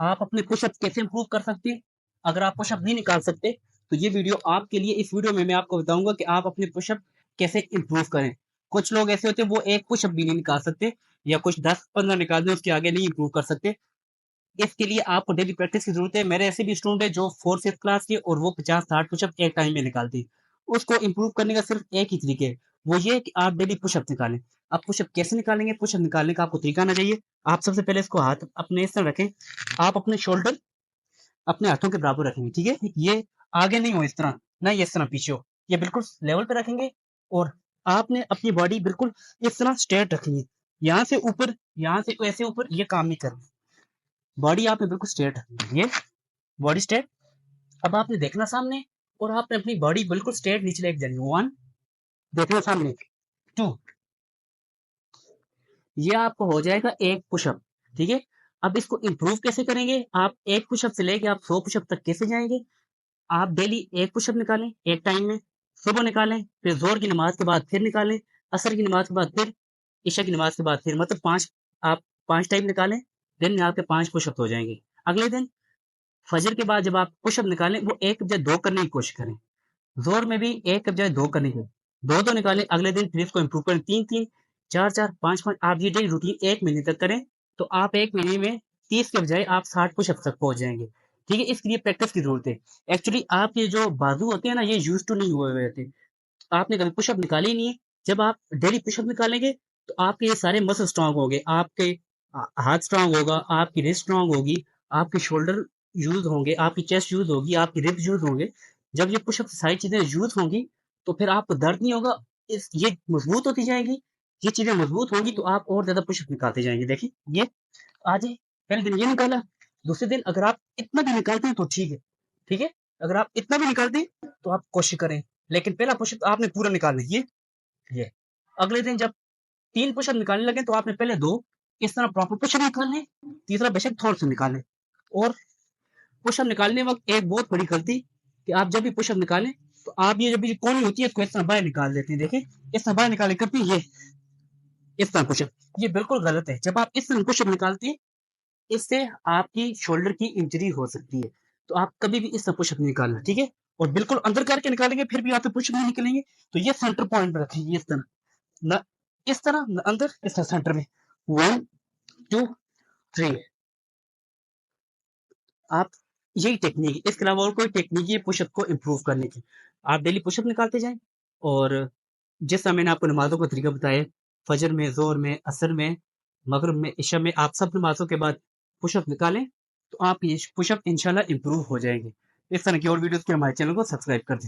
आप अपने पुशअप कैसे इंप्रूव कर सकते हैं। अगर आप पुशअप नहीं निकाल सकते, तो ये वीडियो आपके लिए। इस वीडियो में मैं आपको बताऊँगा कि आप अपने पुशअप कैसे इंप्रूव करें। कुछ लोग ऐसे होते हैं वो एक पुशअप भी नहीं निकाल सकते, या कुछ 10-15 निकाल दें, उसके आगे नहीं इंप्रूव कर सकते। इसके लिए आपको डेली प्रैक्टिस की ज़रूरत है। मेरे ऐसे भी स्टूडेंट हैं जो 4th-5th क्लास के, और वो 50-60 पुशअप एक टाइम में निकालते हैं। उसको इंप्रूव करने का सिर्फ एक ही तरीका है, वो ये है कि आप डेली पुशअप निकालें। आप पुशअप कैसे निकालेंगे? पुशअप निकालने का आपको तरीका आना चाहिए। आप सबसे पहले इसको हाथ अपने इस तरह रखें। आप अपने शोल्डर अपने हाथों के बराबर रखेंगे, ठीक है? ये आगे नहीं हो इस तरह, ना ये इस तरह पीछे हो। ये बिल्कुल लेवल पे रखेंगे, और आपने अपनी बॉडी बिल्कुल इस तरह स्ट्रेट रखनी है। यहाँ से ऊपर, यहाँ से ऐसे ऊपर, ये काम नहीं करना। बॉडी आपने बिल्कुल स्ट्रेट रखनी है। ये बॉडी स्ट्रेट। अब आपने देखना सामने, और आपने अपनी बॉडी बिल्कुल स्ट्रेट नीचे लेके जानी है। 1 देखना सामने, 2, ये आपको हो जाएगा एक पुशअप, ठीक है? अब इसको इंप्रूव कैसे करेंगे? आप एक पुशअप से लेके आप 100 पुशअप तक कैसे जाएँगे? आप डेली एक पुशअप निकालें, एक टाइम में। सुबह निकालें, फिर ज़ोहर की नमाज़ के बाद फिर निकालें, असर की नमाज़ के बाद फिर, इशा की नमाज़ के बाद फिर, मतलब 5, आप 5 टाइम निकालें, दिन में आपके 5 पुशअप हो जाएँगे। अगले दिन फजर के बाद जब आप पुशअप निकालें, वो 1 के बजाय 2 करने की कोशिश करें। ज़ोहर में भी 1 के बजाय 2 करने की, 2-2 निकालें। अगले दिन फिर इसको इम्प्रूव करें, 3-3, 4-4, 5-5। आप ये डेली रूटीन 1 महीने तक करें, तो आप 1 महीने में 30 के बजाय आप 60 पुशअप तक पहुँच जाएँगे। ठीक है? इसके लिए प्रैक्टिस की ज़रूरत है। एक्चुअली आपके जो बाजू होते हैं ना, ये यूज़्ड टू नहीं हुए हुए होते। आपने कभी पुशअप निकाले ही नहीं है। जब आप डेली पुशअप निकालेंगे, तो आपके ये सारे मसल स्ट्रॉन्ग होंगे। आपके हाथ स्ट्रॉन्ग होगा, आपकी रिस्ट स्ट्रॉन्ग होगी, आपके शोल्डर यूज़ होंगे, आपकी चेस्ट यूज़ होगी, आपकी रिब्स यूज़ होंगे। जब ये पुशअप सारी चीज़ें यूज़ होंगी, तो फिर आपको दर्द नहीं होगा। ये मज़बूत होती जाएँगी। ये चीज़ें मज़बूत होंगी, तो आप और ज़्यादा पुशअप निकालते जाएँगे। देखिए, ये आज है, पहले दिन ये निकाला, दूसरे दिन अगर आप इतना भी निकालते हैं तो ठीक है, ठीक है? अगर आप इतना भी निकालते हैं, तो आप कोशिश करें, लेकिन पहला पुशअप आपने पूरा निकालना है, ये। अगले दिन जब 3 पुशअप निकालने लगे, तो आपने पहले 2 इस तरह प्रॉपर पुशअप निकालने, तीसरा बेशक थोड़ा-सा निकालें। और पुशअप निकालने वक़्त एक बहुत बड़ी गलती, कि आप जब भी पुशअप निकालें, तो आप ये जब ये कोहनी होती है, इसको इस तरह बाहर निकाल देते हैं, देखिए, इस तरह बाहर निकालें, कभी ये इस तरह पुशअप, ये बिल्कुल गलत है। जब आप इस तरह पुशअप निकालते हैं, इससे आपकी शोल्डर की इंजरी हो सकती है। तो आप कभी भी इस तरह पुशअप नहीं निकालना, ठीक है? और बिल्कुल अंदर करके निकालेंगे, फिर भी आपसे पुशअप नहीं निकलेंगे, तो ये सेंटर पॉइंट पे रखेंगे, इस तरह। ना इस तरह, ना अंदर, इस तरह सेंटर में। 1, 2, 3। आप यही टेक्नीक है, इसके अलावा और कोई टेक्नीक है पुशअप को इम्प्रूव करने की। आप डेली पुशअप निकालते जाएँ, और जिस तरह मैंने आपको नमाज़ों का तरीका बताया, फजर में, ज़ोहर में, असर में, मगरिब में, इशा में, आप सब नमाज़ों के बाद पुशअप निकालें, तो आप ये पुशअप इंशाल्लाह इम्प्रूव हो जाएँगे। इस तरह की और वीडियोज़ के लिए हमारे चैनल को सब्सक्राइब कर दें।